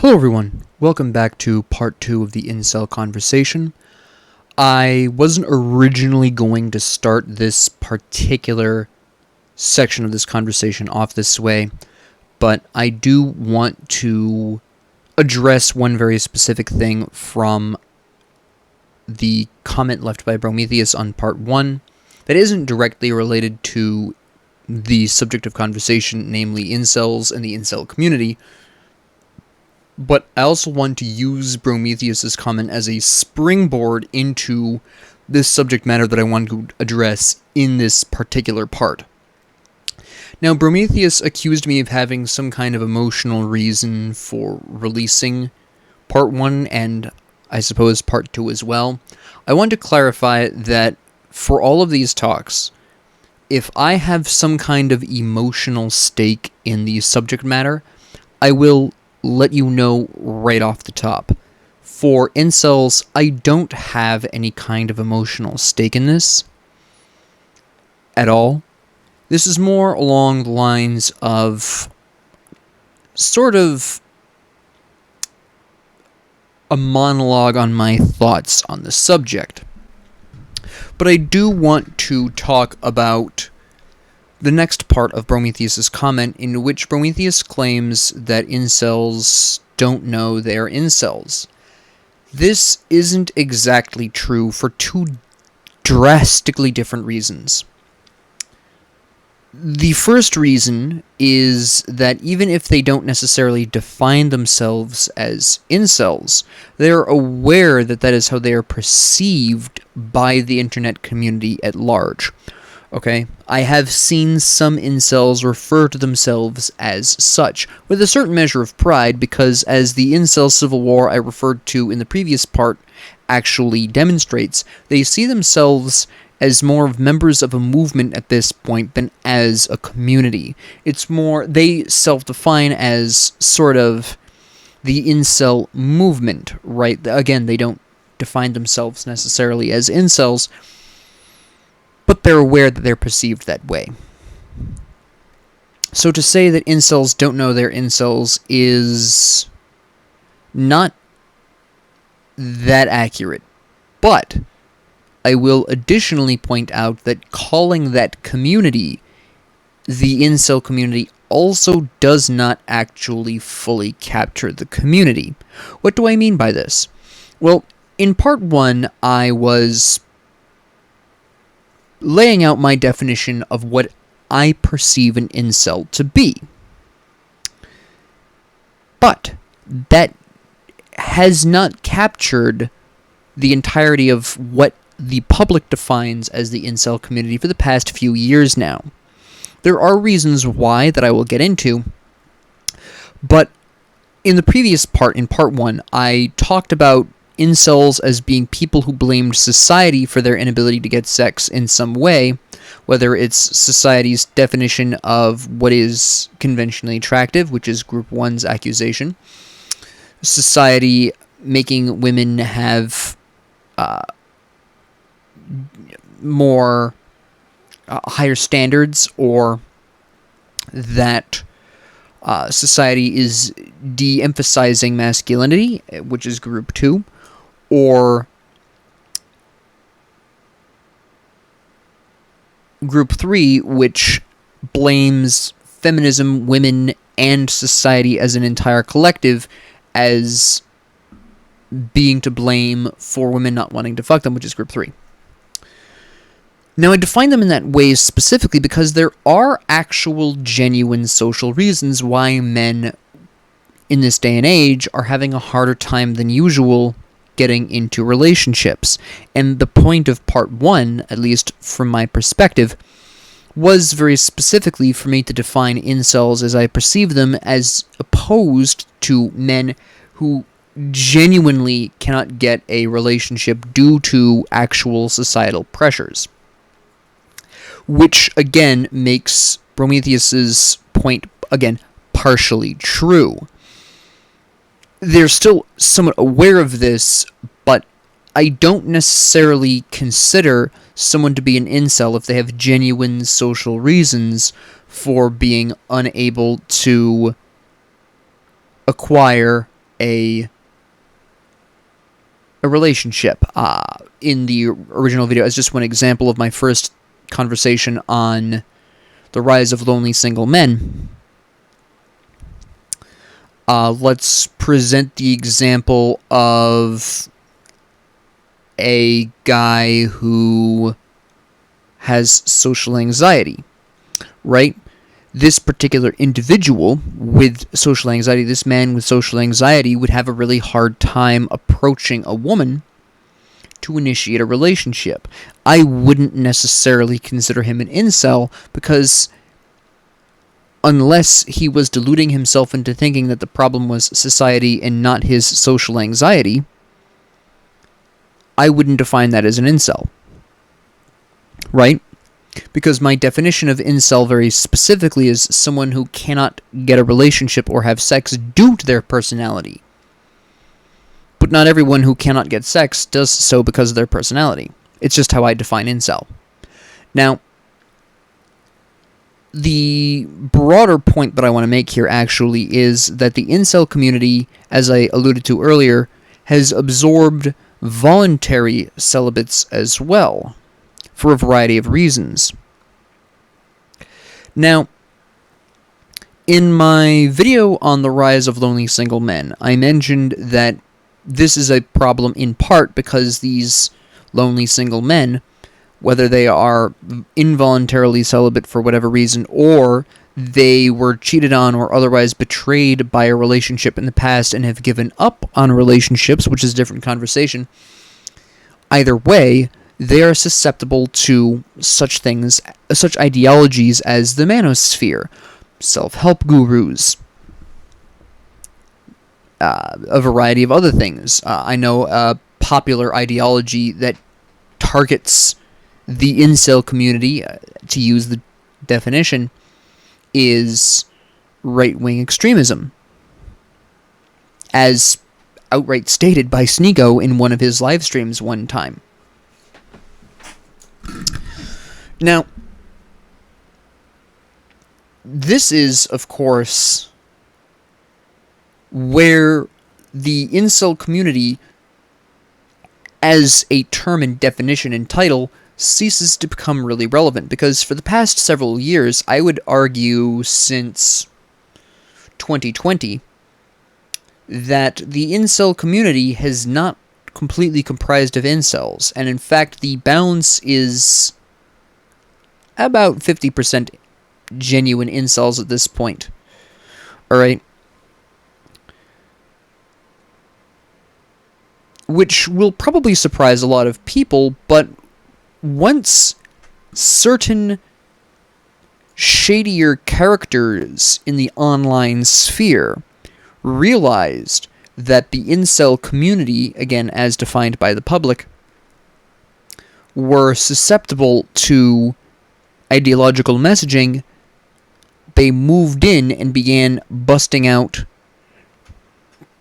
Hello everyone, welcome back to part 2 of the Incel conversation. I wasn't originally going to start this particular section of this conversation off this way, but I do want to address one very specific thing from the comment left by Prometheus on part 1 that isn't directly related to the subject of conversation, namely incels and the incel community. But I also want to use Prometheus's comment as a springboard into this subject matter that I want to address in this particular part. Now, Prometheus accused me of having some kind of emotional reason for releasing part 1 and I suppose part 2 as well. I want to clarify that for all of these talks, if I have some kind of emotional stake in the subject matter, I will let you know right off the top. For incels, I don't have any kind of emotional stake in this at all. This is more along the lines of sort of a monologue on my thoughts on the subject. But I do want to talk about the next part of Prometheus's comment, in which Prometheus claims that incels don't know they're incels. This isn't exactly true for two drastically different reasons. The first reason is that even if they don't necessarily define themselves as incels, they're aware that that is how they are perceived by the internet community at large. Okay, I have seen some incels refer to themselves as such, with a certain measure of pride, because as the incel civil war I referred to in the previous part actually demonstrates, they see themselves as more of members of a movement at this point than as a community. It's more, they self-define as sort of the incel movement, right? Again, they don't define themselves necessarily as incels, but they're aware that they're perceived that way. So to say that incels don't know they're incels is not that accurate. But I will additionally point out that calling that community the incel community also does not actually fully capture the community. What do I mean by this? Well, in part 1, I was laying out my definition of what I perceive an incel to be. But that has not captured the entirety of what the public defines as the incel community for the past few years now. There are reasons why that I will get into, but in the previous part, in part 1, I talked about incels as being people who blamed society for their inability to get sex in some way, whether it's society's definition of what is conventionally attractive, which is Group 1's accusation, society making women have more higher standards, or that society is de-emphasizing masculinity, which is Group 2, or Group 3, which blames feminism, women, and society as an entire collective as being to blame for women not wanting to fuck them, which is Group 3. Now, I define them in that way specifically because there are actual genuine social reasons why men in this day and age are having a harder time than usual getting into relationships. And the point of part 1, at least from my perspective, was very specifically for me to define incels as I perceive them, as opposed to men who genuinely cannot get a relationship due to actual societal pressures. Which, again, makes Prometheus's point, again, partially true. They're still somewhat aware of this, but I don't necessarily consider someone to be an incel if they have genuine social reasons for being unable to acquire a relationship. In the original video, as just one example of my first conversation on the rise of lonely single men, let's present the example of a guy who has social anxiety, right? This particular individual with social anxiety, this man with social anxiety, would have a really hard time approaching a woman to initiate a relationship. I wouldn't necessarily consider him an incel, because unless he was deluding himself into thinking that the problem was society and not his social anxiety, I wouldn't define that as an incel. Right? Because my definition of incel very specifically is someone who cannot get a relationship or have sex due to their personality. But not everyone who cannot get sex does so because of their personality. It's just how I define incel. Now, the broader point that I want to make here actually is that the incel community, as I alluded to earlier, has absorbed voluntary celibates as well, for a variety of reasons. Now, in my video on the rise of lonely single men, I mentioned that this is a problem in part because these lonely single men, whether they are involuntarily celibate for whatever reason, or they were cheated on or otherwise betrayed by a relationship in the past and have given up on relationships, which is a different conversation, either way, they are susceptible to such things, such ideologies as the manosphere, self-help gurus, a variety of other things. I know a popular ideology that targets the incel community, to use the definition, is right-wing extremism, as outright stated by Sneeko in one of his live streams one time. Now, this is, of course, where the incel community, as a term and definition and title, ceases to become really relevant, because for the past several years, I would argue since 2020, that the incel community has not completely comprised of incels, and in fact the balance is about 50% genuine incels at this point. Alright? Which will probably surprise a lot of people, but once certain shadier characters in the online sphere realized that the incel community, again as defined by the public, were susceptible to ideological messaging, they moved in and began busting out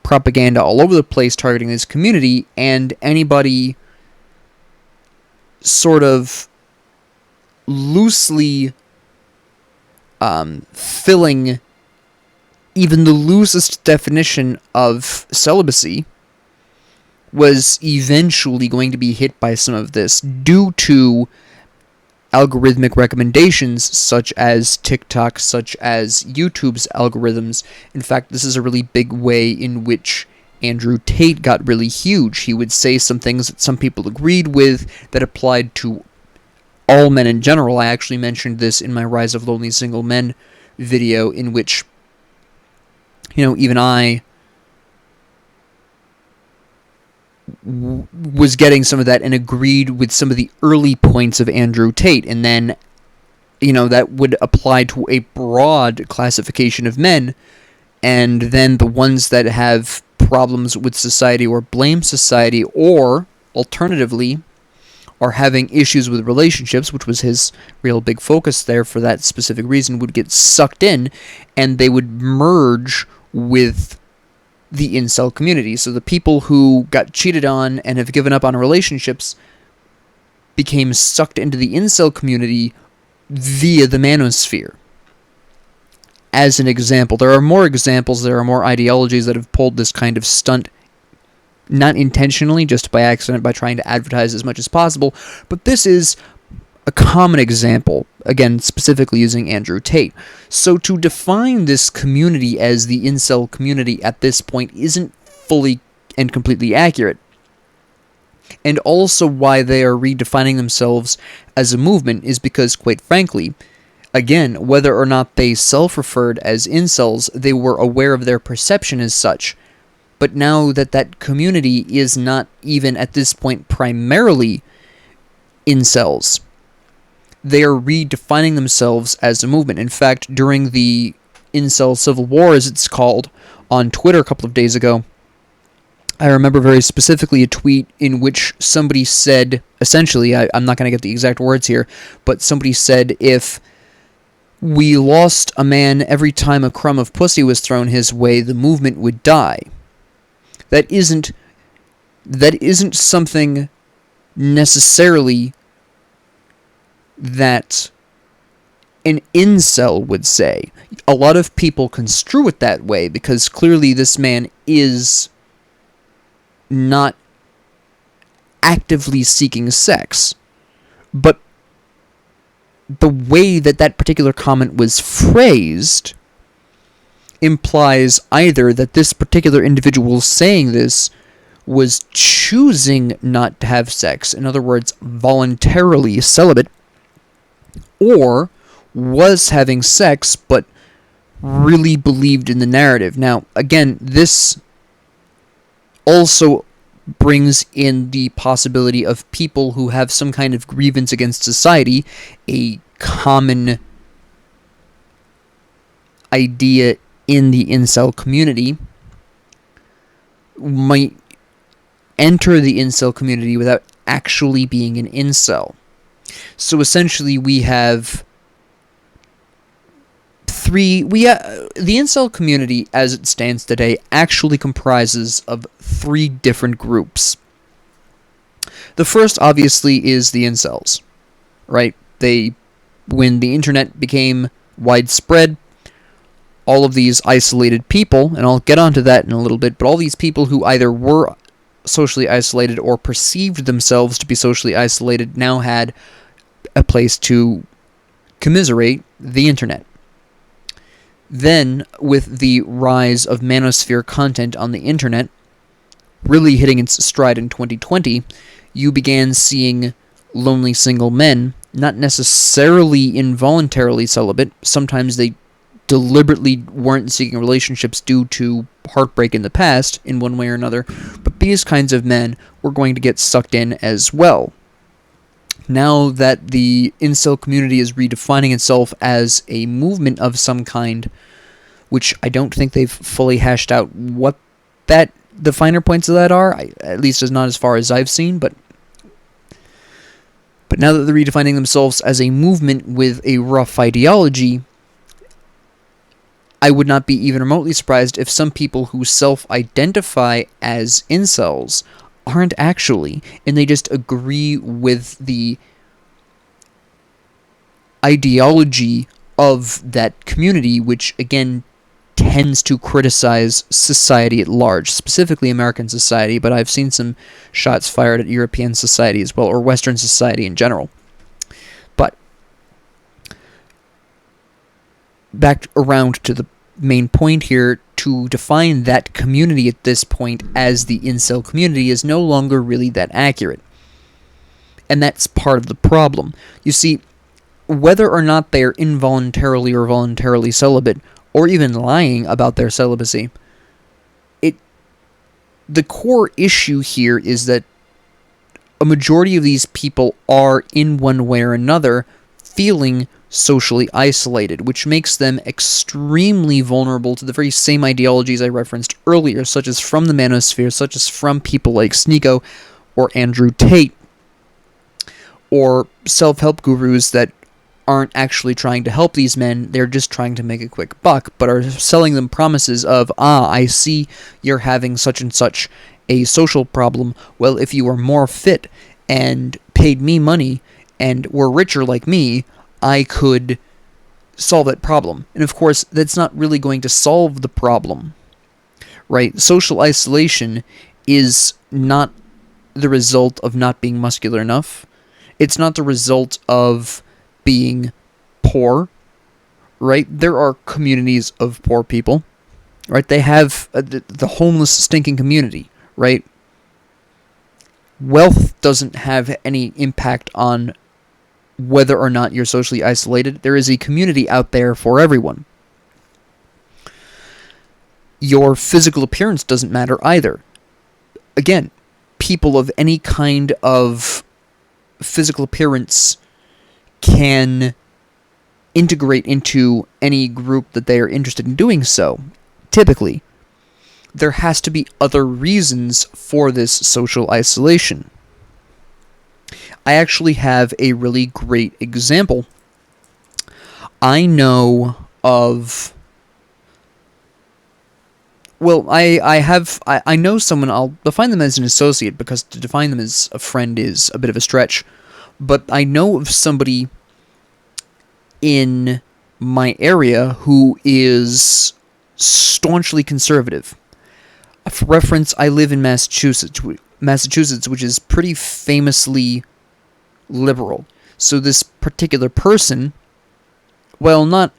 propaganda all over the place targeting this community, and anybody sort of loosely filling even the loosest definition of celibacy was eventually going to be hit by some of this due to algorithmic recommendations such as TikTok, such as YouTube's algorithms. In fact, this is a really big way in which Andrew Tate got really huge. He would say some things that some people agreed with that applied to all men in general. I actually mentioned this in my Rise of Lonely Single Men video, in which, even I was getting some of that and agreed with some of the early points of Andrew Tate, and then, that would apply to a broad classification of men, and then the ones that have problems with society or blame society, or, alternatively, are having issues with relationships, which was his real big focus there for that specific reason, would get sucked in, and they would merge with the incel community. So the people who got cheated on and have given up on relationships became sucked into the incel community via the manosphere. as an example. There are more examples, there are more ideologies that have pulled this kind of stunt, not intentionally, just by accident, by trying to advertise as much as possible, but this is a common example, again, specifically using Andrew Tate. So to define this community as the incel community at this point isn't fully and completely accurate. And also why they are redefining themselves as a movement is because, quite frankly, again, whether or not they self-referred as incels, they were aware of their perception as such. But now that that community is not even at this point primarily incels, they are redefining themselves as a movement. In fact, during the Incel Civil War, as it's called, on Twitter a couple of days ago, I remember very specifically a tweet in which somebody said, essentially, I'm not going to get the exact words here, but somebody said, if we lost a man every time a crumb of pussy was thrown his way, the movement would die. That isn't something necessarily that an incel would say. A lot of people construe it that way because clearly this man is not actively seeking sex. But the way that that particular comment was phrased implies either that this particular individual saying this was choosing not to have sex, in other words, voluntarily celibate, or was having sex but really believed in the narrative. Now, again, this also brings in the possibility of people who have some kind of grievance against society. A common idea in the incel community might enter the incel community without actually being an incel. So essentially we have the incel community as it stands today actually comprises of three different groups. The first, obviously, is the incels, right? When the internet became widespread, all of these isolated people, and I'll get onto that in a little bit, but all these people who either were socially isolated or perceived themselves to be socially isolated now had a place to commiserate the internet. Then, with the rise of manosphere content on the internet really hitting its stride in 2020, you began seeing lonely single men, not necessarily involuntarily celibate. Sometimes they deliberately weren't seeking relationships due to heartbreak in the past, in one way or another, but these kinds of men were going to get sucked in as well. Now that the incel community is redefining itself as a movement of some kind, which I don't think they've fully hashed out what the finer points of that are, at least not as far as I've seen, but now that they're redefining themselves as a movement with a rough ideology, I would not be even remotely surprised if some people who self-identify as incels aren't actually, and they just agree with the ideology of that community, which again tends to criticize society at large, specifically American society, but I've seen some shots fired at European society as well, or Western society in general. But back around to the main point here, to define that community at this point as the incel community is no longer really that accurate. And that's part of the problem. You see, whether or not they are involuntarily or voluntarily celibate, or even lying about their celibacy, the core issue here is that a majority of these people are, in one way or another, feeling socially isolated, which makes them extremely vulnerable to the very same ideologies I referenced earlier, such as from the manosphere, such as from people like Sneeko or Andrew Tate, or self-help gurus that aren't actually trying to help these men, they're just trying to make a quick buck, but are selling them promises of, I see you're having such and such a social problem, well, if you were more fit and paid me money and were richer like me, I could solve that problem. And of course, that's not really going to solve the problem, right? Social isolation is not the result of not being muscular enough. It's not the result of being poor, right? There are communities of poor people, right? They have the homeless stinking community, right? Wealth doesn't have any impact on whether or not you're socially isolated. There is a community out there for everyone. Your physical appearance doesn't matter either. Again, people of any kind of physical appearance can integrate into any group that they are interested in doing so. Typically, there has to be other reasons for this social isolation. I actually have a really great example. I know of... Well, I know someone. I'll define them as an associate, because to define them as a friend is a bit of a stretch. But I know of somebody in my area who is staunchly conservative. For reference, I live in Massachusetts, which is pretty famously liberal. So this particular person, well, not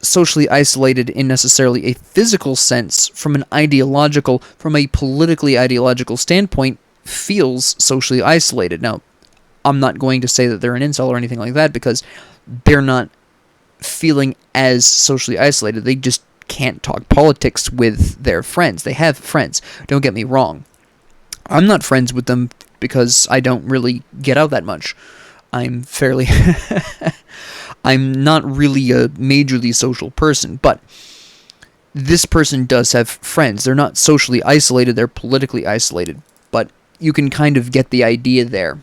socially isolated in necessarily a physical sense, from a politically ideological standpoint, feels socially isolated. Now, I'm not going to say that they're an incel or anything like that, because they're not feeling as socially isolated. They just can't talk politics with their friends. They have friends, don't get me wrong. I'm not friends with them because I don't really get out that much. I'm not really a majorly social person, but this person does have friends. They're not socially isolated, they're politically isolated, but you can kind of get the idea there.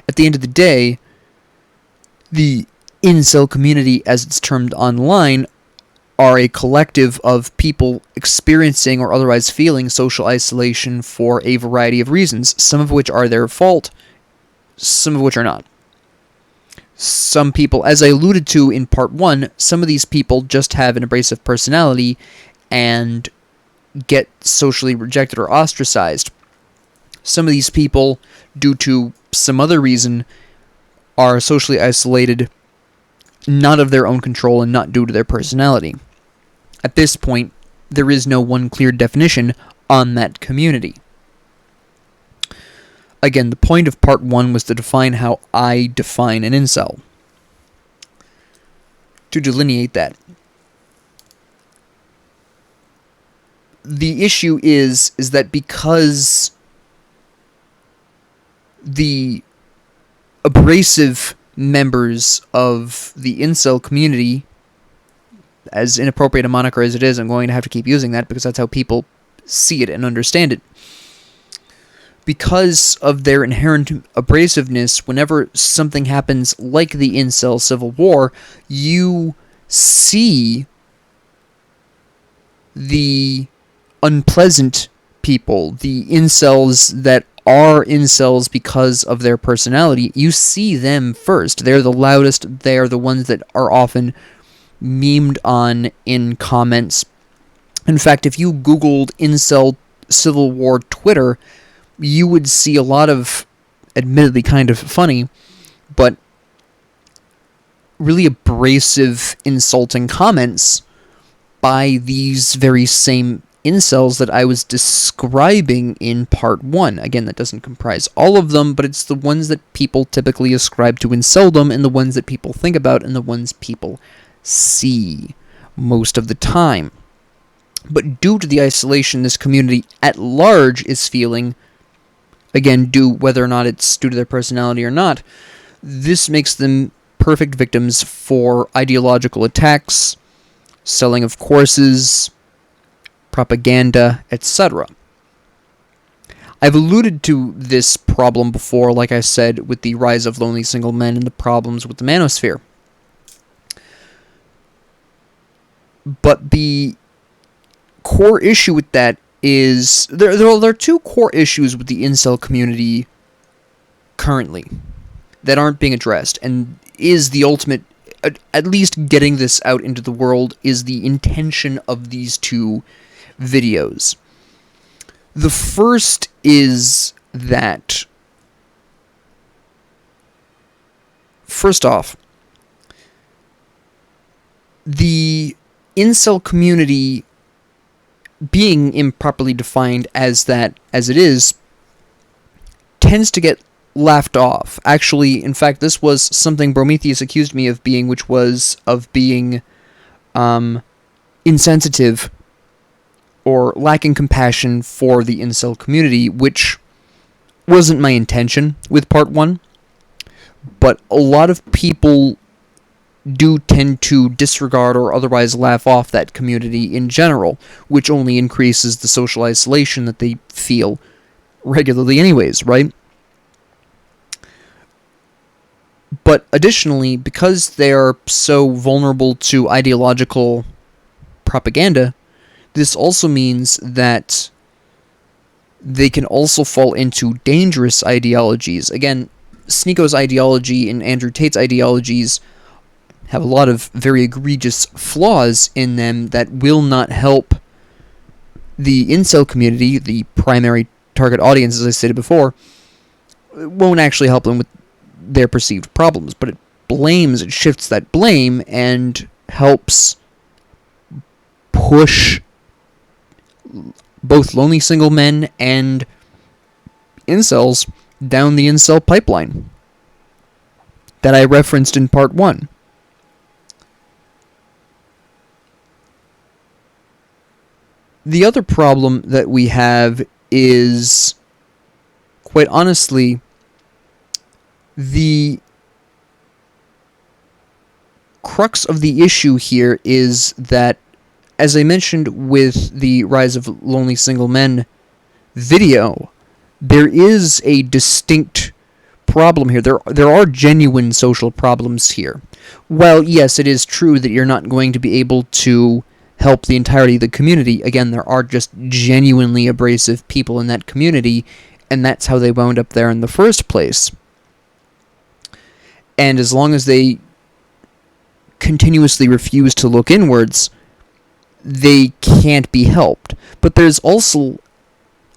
At the end of the day, the incel community, as it's termed online, are a collective of people experiencing or otherwise feeling social isolation for a variety of reasons, some of which are their fault, some of which are not. Some people, as I alluded to in part 1, some of these people just have an abrasive personality and get socially rejected or ostracized. Some of these people, due to some other reason, are socially isolated, not of their own control and not due to their personality. At this point, there is no one clear definition on that community. Again, the point of part 1 was to define how I define an incel. To delineate that. The issue is that because the abrasive members of the incel community, as inappropriate a moniker as it is, I'm going to have to keep using that because that's how people see it and understand it. Because of their inherent abrasiveness, whenever something happens like the incel civil war, you see the unpleasant people, the incels that are incels because of their personality. You see them first. They're the loudest. They're the ones that are often memed on in comments. In fact, if you Googled incel civil war Twitter, you would see a lot of, admittedly kind of funny, but really abrasive, insulting comments by these very same incels that I was describing in part 1. Again, that doesn't comprise all of them, but it's the ones that people typically ascribe to inceldom, and the ones that people think about, and the ones people see most of the time. But due to the isolation this community at large is feeling, again, whether or not it's due to their personality or not, this makes them perfect victims for ideological attacks, selling of courses, propaganda, etc. I've alluded to this problem before, like I said, with the rise of lonely single men and the problems with the manosphere. But the core issue with that is there are two core issues with the incel community currently that aren't being addressed, and is the ultimate, at least getting this out into the world is the intention of these two videos. The first is that, first off, the incel community being improperly defined as that, as it is, tends to get laughed off. Actually, in fact, this was something Prometheus accused me of being, which was of being insensitive or lacking compassion for the incel community, which wasn't my intention with part 1. But a lot of people do tend to disregard or otherwise laugh off that community in general, which only increases the social isolation that they feel regularly anyways, right? But additionally, because they are so vulnerable to ideological propaganda, this also means that they can also fall into dangerous ideologies. Again, Sneako's ideology and Andrew Tate's ideologies have a lot of very egregious flaws in them that will not help the incel community, the primary target audience, as I stated before. It won't actually help them with their perceived problems, but it shifts that blame and helps push both lonely single men and incels down the incel pipeline that I referenced in part 1. The other problem that we have is, quite honestly, the crux of the issue here is that, as I mentioned with the Rise of Lonely Single Men video, there is a distinct problem here. There are genuine social problems here. While, yes, it is true that you're not going to be able to help the entirety of the community, again, there are just genuinely abrasive people in that community, and that's how they wound up there in the first place. And as long as they continuously refuse to look inwards, they can't be helped. But there's also,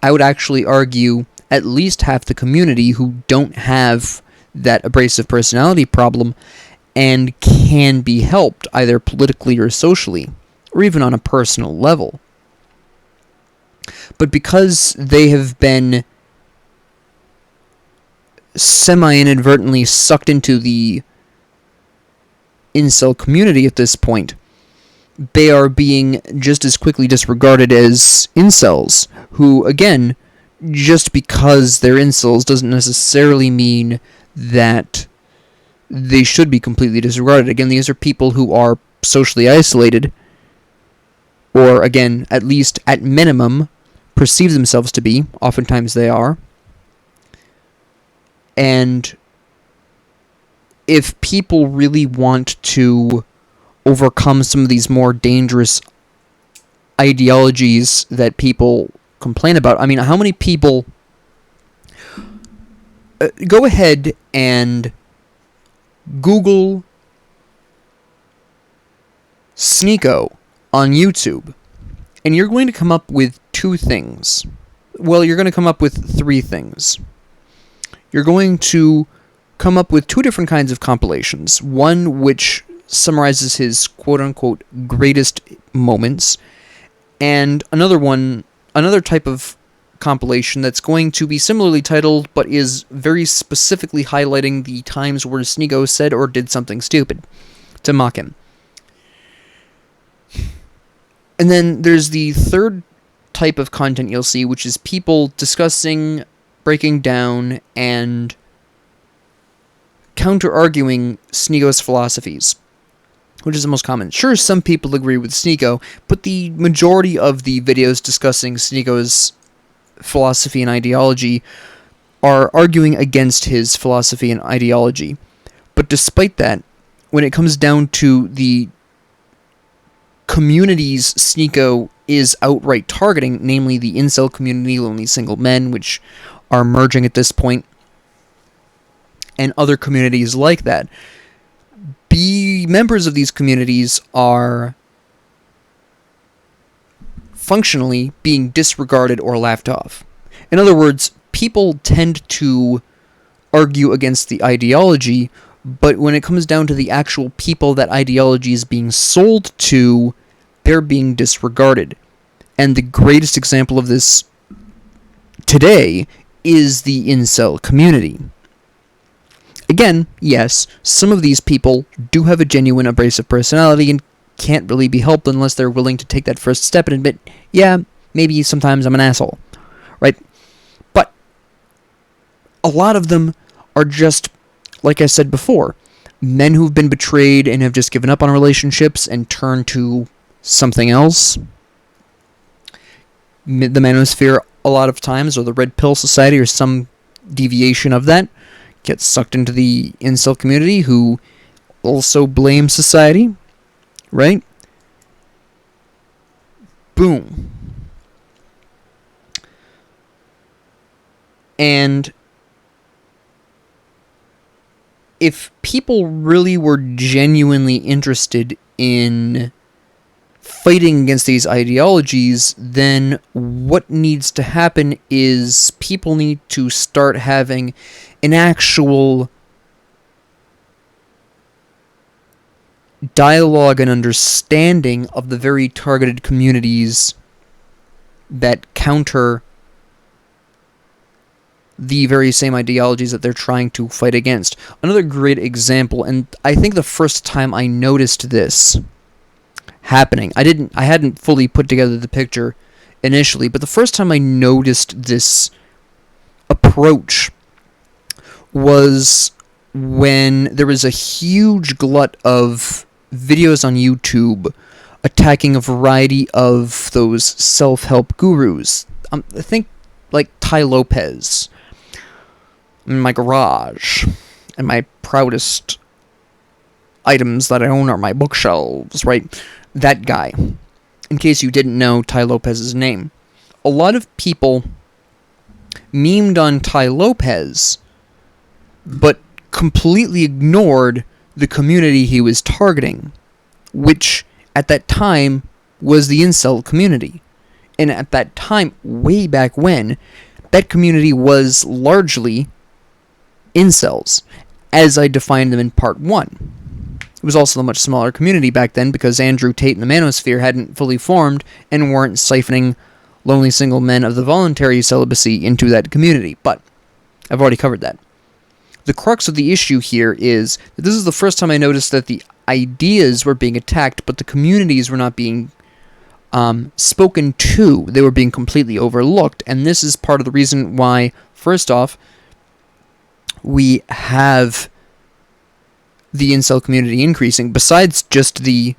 I would actually argue, at least half the community who don't have that abrasive personality problem and can be helped either politically or socially, or even on a personal level. But because they have been semi-inadvertently sucked into the incel community at this point, they are being just as quickly disregarded as incels, who, again, just because they're incels doesn't necessarily mean that they should be completely disregarded. Again, these are people who are socially isolated, or, again, at least at minimum, perceive themselves to be. Oftentimes they are. And if people really want to overcome some of these more dangerous ideologies that people complain about, I mean, how many people... go ahead and Google Sneako on YouTube, and you're going to come up with two things. Well, you're going to come up with three things. You're going to come up with two different kinds of compilations. One which summarizes his quote-unquote greatest moments, and another type of compilation that's going to be similarly titled, but is very specifically highlighting the times where Sneako said or did something stupid to mock him. And then there's the third type of content you'll see, which is people discussing, breaking down, and counter-arguing Sneako's philosophies, which is the most common. Sure, some people agree with Sneako, but the majority of the videos discussing Sneako's philosophy and ideology are arguing against his philosophy and ideology. But despite that, when it comes down to the communities Sneako is outright targeting, namely the incel community, lonely single men, which are merging at this point, and other communities like that, members of these communities are functionally being disregarded or laughed off. In other words, people tend to argue against the ideology, but when it comes down to the actual people that ideology is being sold to, they're being disregarded. And the greatest example of this today is the incel community. Again, yes, some of these people do have a genuine abrasive personality and can't really be helped unless they're willing to take that first step and admit, yeah, maybe sometimes I'm an asshole, right? But a lot of them are just, like I said before, men who've been betrayed and have just given up on relationships and turned to something else. The manosphere, a lot of times, or the Red Pill Society, or some deviation of that, gets sucked into the incel community, who also blame society, right? Boom. And if people really were genuinely interested in fighting against these ideologies, then what needs to happen is people need to start having an actual dialogue and understanding of the very targeted communities that counter the very same ideologies that they're trying to fight against. Another great example, and I think the first time I noticed this happening, I hadn't fully put together the picture initially, but the first time I noticed this approach was when there was a huge glut of videos on YouTube attacking a variety of those self-help gurus. I think like Ty Lopez. In my garage, and my proudest items that I own are my bookshelves, right? That guy. In case you didn't know Ty Lopez's name. A lot of people memed on Ty Lopez, but completely ignored the community he was targeting, which at that time was the incel community. And at that time, way back when, that community was largely incels, as I defined them in part 1. It was also a much smaller community back then because Andrew Tate and the Manosphere hadn't fully formed and weren't siphoning lonely single men of the voluntary celibacy into that community, but I've already covered that. The crux of the issue here is that this is the first time I noticed that the ideas were being attacked, but the communities were not being spoken to. They were being completely overlooked, and this is part of the reason why, first off, we have the incel community increasing, besides just the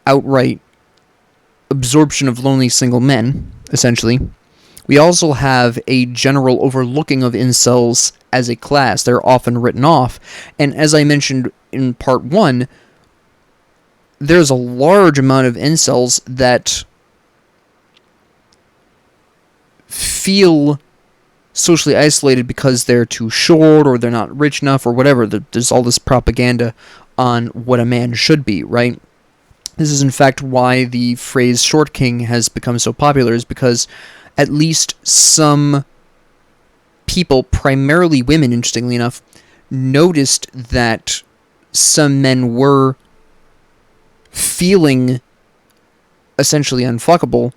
outright absorption of lonely single men, essentially. We also have a general overlooking of incels as a class. They're often written off, and as I mentioned in part 1, there's a large amount of incels that feel socially isolated because they're too short or they're not rich enough or whatever. There's all this propaganda on what a man should be, right? This is in fact why the phrase short king has become so popular, is because at least some people, primarily women, interestingly enough, noticed that some men were feeling essentially unfuckable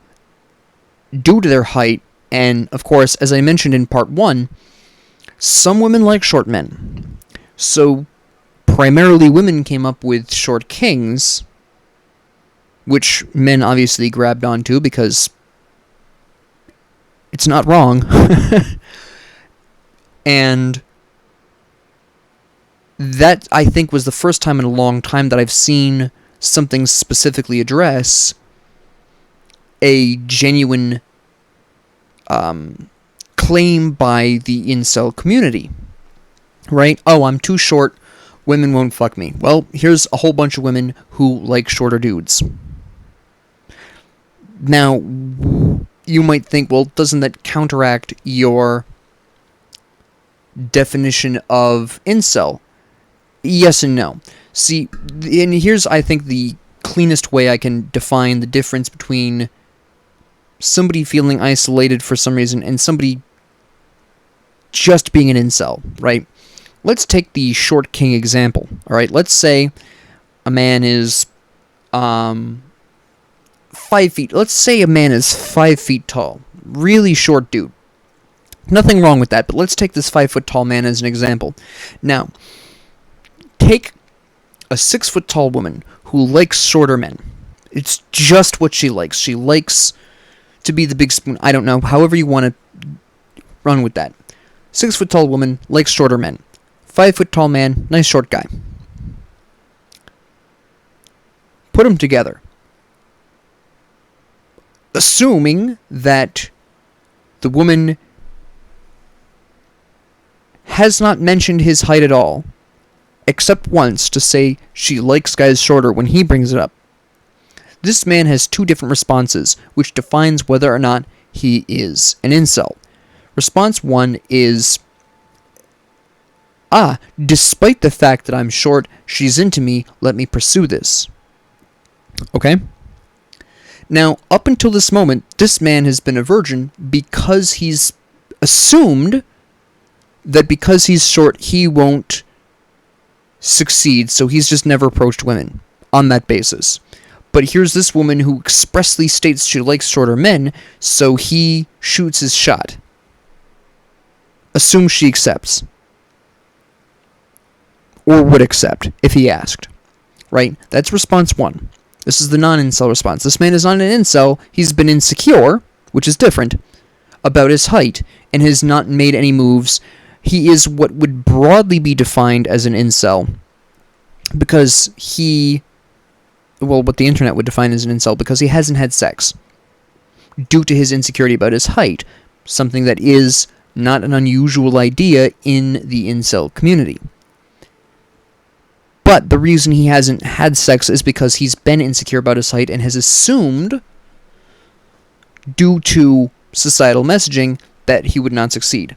due to their height. And, of course, as I mentioned in part 1, some women like short men. So, primarily women came up with short kings, which men obviously grabbed onto because it's not wrong. And that, I think, was the first time in a long time that I've seen something specifically address a genuine claim by the incel community, right? Oh, I'm too short, women won't fuck me. Well, here's a whole bunch of women who like shorter dudes. Now, you might think, well, doesn't that counteract your definition of incel? Yes and no. See, and here's, I think, the cleanest way I can define the difference between somebody feeling isolated for some reason and somebody just being an incel, right? Let's take the short king example, all right? Let's say a man is 5 feet. Let's say a man is 5 feet tall. Really short dude. Nothing wrong with that, but let's take this 5 foot tall man as an example. Now, take a 6 foot tall woman who likes shorter men. It's just what she likes. She likes to be the big spoon. I don't know. However you want to run with that. 6 foot tall woman likes shorter men. 5 foot tall man, nice short guy. Put them together. Assuming that the woman has not mentioned his height at all, except once to say she likes guys shorter when he brings it up. This man has two different responses, which defines whether or not he is an incel. Response 1 is, despite the fact that I'm short, she's into me, let me pursue this. Okay? Now, up until this moment, this man has been a virgin because he's assumed that because he's short, he won't succeed, so he's just never approached women on that basis. But here's this woman who expressly states she likes shorter men, so he shoots his shot. Assume she accepts. Or would accept, if he asked. Right? That's response 1. This is the non-incel response. This man is not an incel. He's been insecure, which is different, about his height, and has not made any moves. He is what would broadly be defined as an incel, because what the internet would define as an incel, because he hasn't had sex, due to his insecurity about his height, something that is not an unusual idea in the incel community. But the reason he hasn't had sex is because he's been insecure about his height and has assumed, due to societal messaging, that he would not succeed.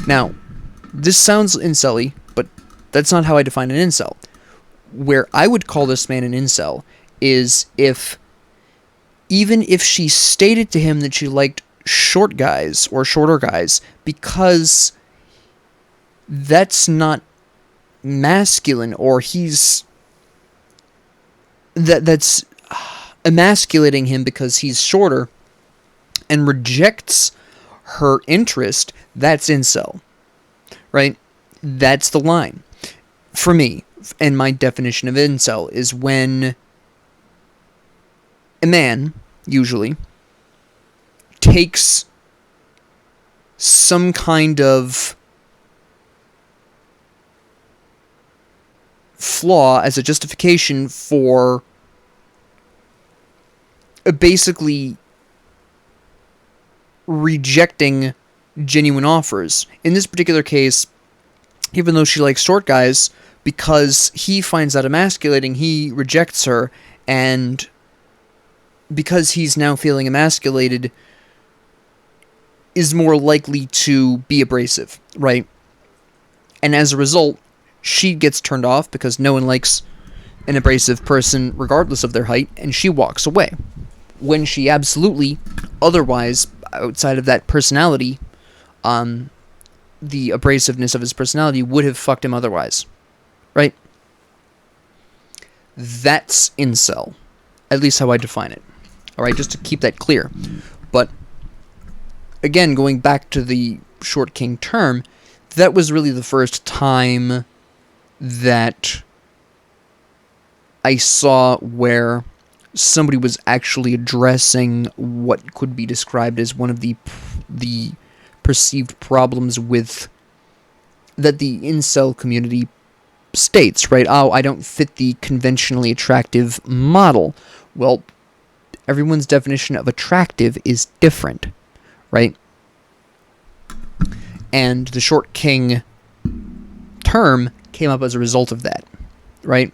Now, this sounds incel-y, but that's not how I define an incel. Where I would call this man an incel is even if she stated to him that she liked short guys or shorter guys, because that's not masculine, or that's emasculating him because he's shorter, and rejects her interest, that's incel. Right? That's the line. For me, and my definition of incel is when a man, usually, takes some kind of flaw as a justification for basically rejecting genuine offers. In this particular case, even though she likes short guys, because he finds that emasculating, he rejects her, and because he's now feeling emasculated, is more likely to be abrasive, right? And as a result, she gets turned off because no one likes an abrasive person regardless of their height, and she walks away. When she absolutely, otherwise, outside of that personality, the abrasiveness of his personality would have fucked him otherwise. Right? That's incel. At least how I define it. Alright, just to keep that clear. But, again, going back to the short king term, that was really the first time that I saw where somebody was actually addressing what could be described as one of the perceived problems with that the incel community states, right? Oh, I don't fit the conventionally attractive model. Well, everyone's definition of attractive is different, right? And the short king term came up as a result of that, right?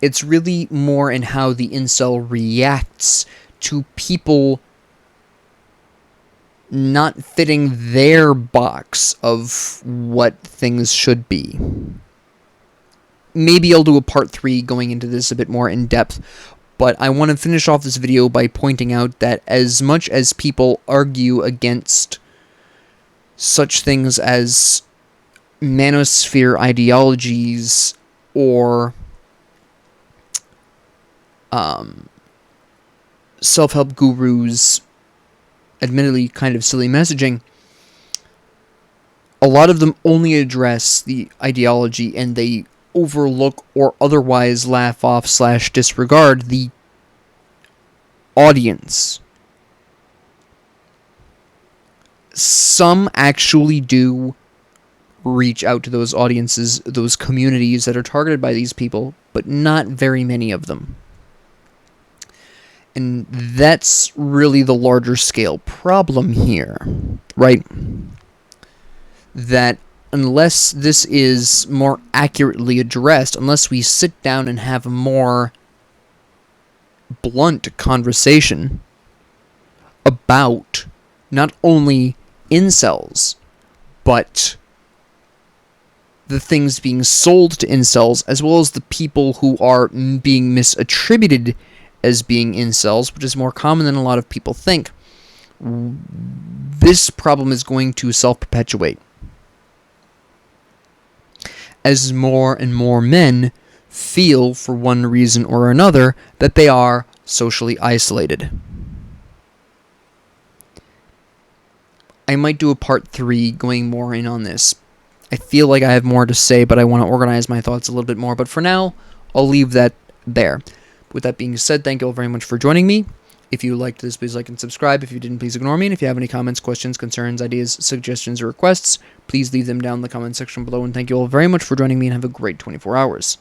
It's really more in how the incel reacts to people not fitting their box of what things should be. Maybe I'll do a part 3 going into this a bit more in depth, but I want to finish off this video by pointing out that as much as people argue against such things as manosphere ideologies or self-help gurus, admittedly kind of silly messaging, a lot of them only address the ideology and they overlook or otherwise laugh off / disregard the audience. Some actually do reach out to those audiences, those communities that are targeted by these people, but not very many of them. And that's really the larger scale problem here, right? That unless this is more accurately addressed, unless we sit down and have a more blunt conversation about not only incels, but the things being sold to incels, as well as the people who are being misattributed as being incels, which is more common than a lot of people think, this problem is going to self-perpetuate. As more and more men feel, for one reason or another, that they are socially isolated. I might do a part 3 going more in on this. I feel like I have more to say, but I want to organize my thoughts a little bit more. But for now, I'll leave that there. With that being said, thank you all very much for joining me. If you liked this, please like and subscribe. If you didn't, please ignore me. And if you have any comments, questions, concerns, ideas, suggestions, or requests, please leave them down in the comment section below. And thank you all very much for joining me, and have a great 24 hours.